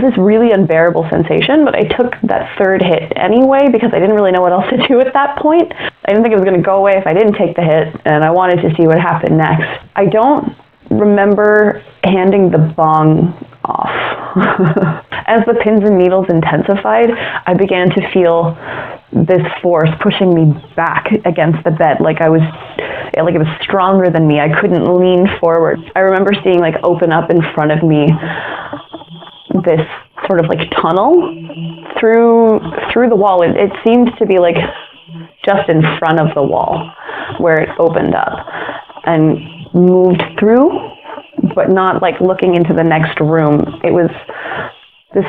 this really unbearable sensation, but I took that third hit anyway because I didn't really know what else to do at that point. I didn't think it was going to go away if I didn't take the hit, and I wanted to see what happened next. I don't remember handing the bong off. As the pins and needles intensified, I began to feel this force pushing me back against the bed, like it was stronger than me. I couldn't lean forward. I remember seeing open up in front of me this sort of tunnel through the wall. It seemed to be just in front of the wall where it opened up and moved through, but not looking into the next room. It was this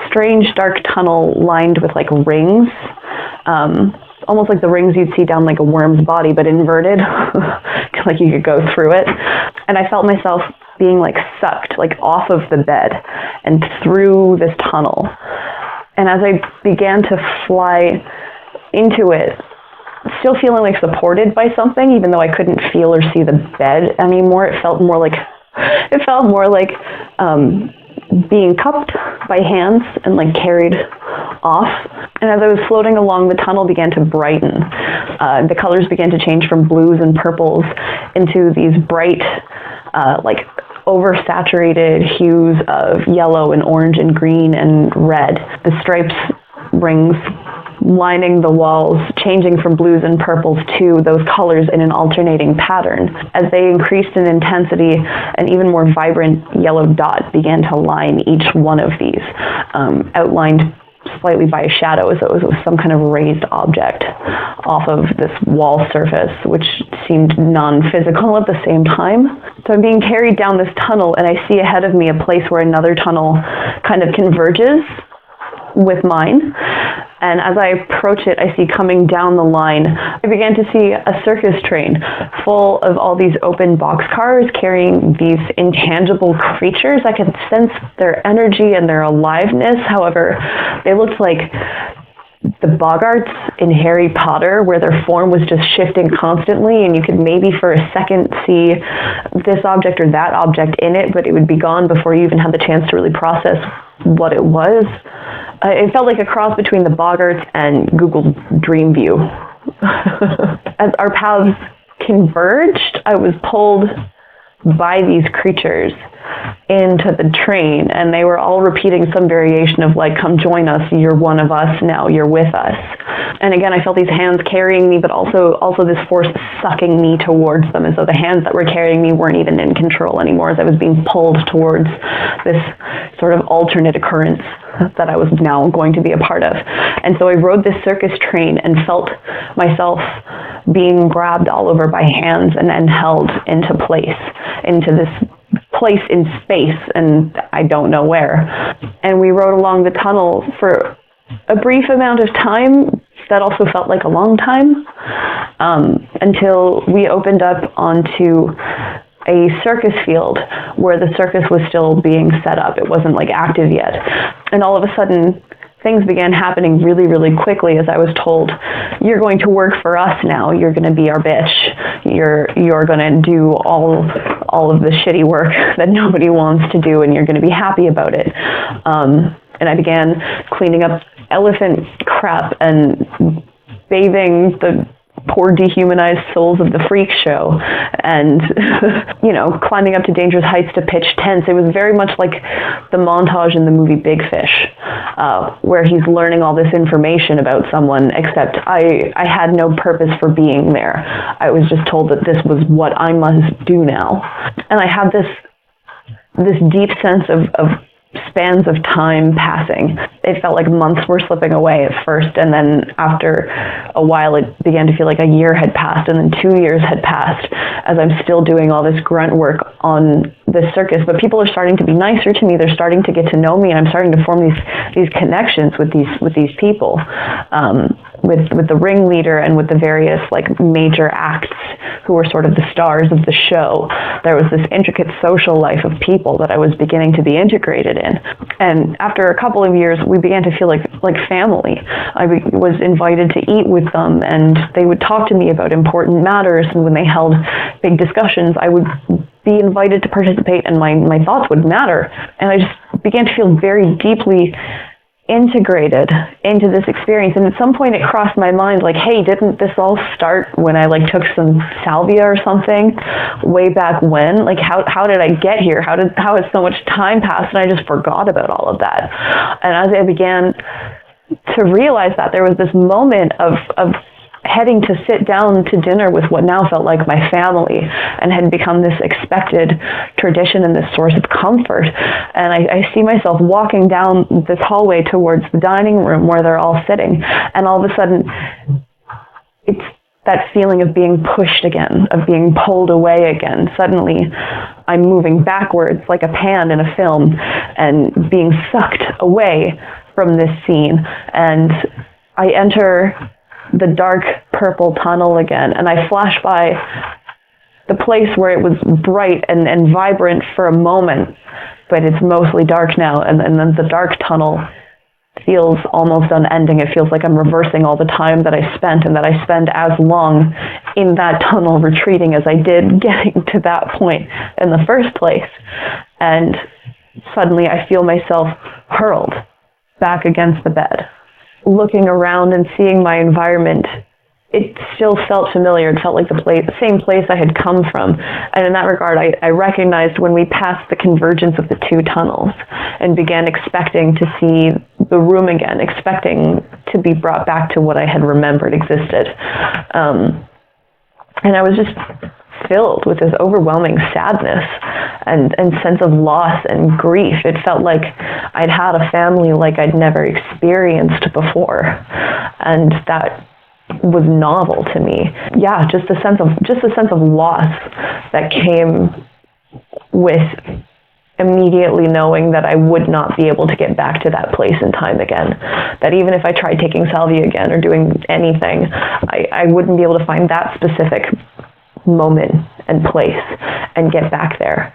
strange dark tunnel lined with rings, almost like the rings you'd see down a worm's body, but inverted, you could go through it. And I felt myself being sucked off of the bed and through this tunnel. And as I began to fly into it, still feeling supported by something, even though I couldn't feel or see the bed anymore, it felt more like being cupped by hands and carried off. And as I was floating along, the tunnel began to brighten. The colors began to change from blues and purples into these bright, oversaturated hues of yellow and orange and green and red. The stripes, rings lining the walls, changing from blues and purples to those colors in an alternating pattern. As they increased in intensity, an even more vibrant yellow dot began to line each one of these, outlined slightly by a shadow, as though it was some kind of raised object off of this wall surface, which seemed non-physical at the same time. So I'm being carried down this tunnel, and I see ahead of me a place where another tunnel kind of converges with mine. And as I approach it, I see coming down the line, I began to see a circus train full of all these open boxcars carrying these intangible creatures. I could sense their energy and their aliveness. However, they looked like the Boggarts in Harry Potter, where their form was just shifting constantly, and you could maybe for a second see this object or that object in it, but it would be gone before you even had the chance to really process what it was. It felt like a cross between the Boggarts and Google Dream View. As our paths converged, I was pulled by these creatures into the train, and they were all repeating some variation of come join us, you're one of us now, you're with us. And again, I felt these hands carrying me, but also this force sucking me towards them, as though the hands that were carrying me weren't even in control anymore, as I was being pulled towards this sort of alternate occurrence that I was now going to be a part of. And so I rode this circus train and felt myself being grabbed all over by hands and then held into place, into this place in space, and I don't know where. And we rode along the tunnel for a brief amount of time that also felt like a long time, until we opened up onto a circus field where the circus was still being set up. It wasn't active yet. And all of a sudden, things began happening really, really quickly, as I was told, you're going to work for us now. You're going to be our bitch. You're going to do all of the shitty work that nobody wants to do, and you're going to be happy about it. And I began cleaning up elephant crap and bathing the poor dehumanized souls of the freak show, and climbing up to dangerous heights to pitch tents. It was very much like the montage in the movie Big Fish, where he's learning all this information about someone, except I had no purpose for being there. I was just told that this was what I must do now. And I had this deep sense of spans of time passing. It felt like months were slipping away at first, and then after a while it began to feel like a year had passed, and then 2 years had passed, as I'm still doing all this grunt work on this circus. But people are starting to be nicer to me. They're starting to get to know me, and I'm starting to form these connections with these people, with the ringleader and with the various major acts who were sort of the stars of the show. There was this intricate social life of people that I was beginning to be integrated in. And after a couple of years, we began to feel like family. I was invited to eat with them, and they would talk to me about important matters. And when they held big discussions, I would be invited to participate, and my thoughts would matter. And I just began to feel very deeply integrated into this experience. And at some point it crossed my mind, like, hey, didn't this all start when I like took some salvia or something way back when? Like, how did I get here? How has so much time passed and I just forgot about all of that? And as I began to realize that, there was this moment of heading to sit down to dinner with what now felt like my family and had become this expected tradition and this source of comfort. And I see myself walking down this hallway towards the dining room where they're all sitting, and all of a sudden it's that feeling of being pushed again, of being pulled away again. Suddenly I'm moving backwards like a pan in a film and being sucked away from this scene, and I enter the dark purple tunnel again, and I flash by the place where it was bright and vibrant for a moment, but it's mostly dark now, and then the dark tunnel feels almost unending. It feels like I'm reversing all the time that I spent, and that I spend as long in that tunnel retreating as I did getting to that point in the first place. And suddenly I feel myself hurled back against the bed. Looking around and seeing my environment, it still felt familiar. It felt like the same place I had come from. And in that regard, I recognized when we passed the convergence of the two tunnels and began expecting to see the room again, expecting to be brought back to what I had remembered existed. And I was just filled with this overwhelming sadness and sense of loss and grief. It felt like I'd had a family like I'd never experienced before, and that was novel to me. Yeah, just a sense of loss that came with immediately knowing that I would not be able to get back to that place in time again. That even if I tried taking salvia again or doing anything, I wouldn't be able to find that specific moment and place and get back there.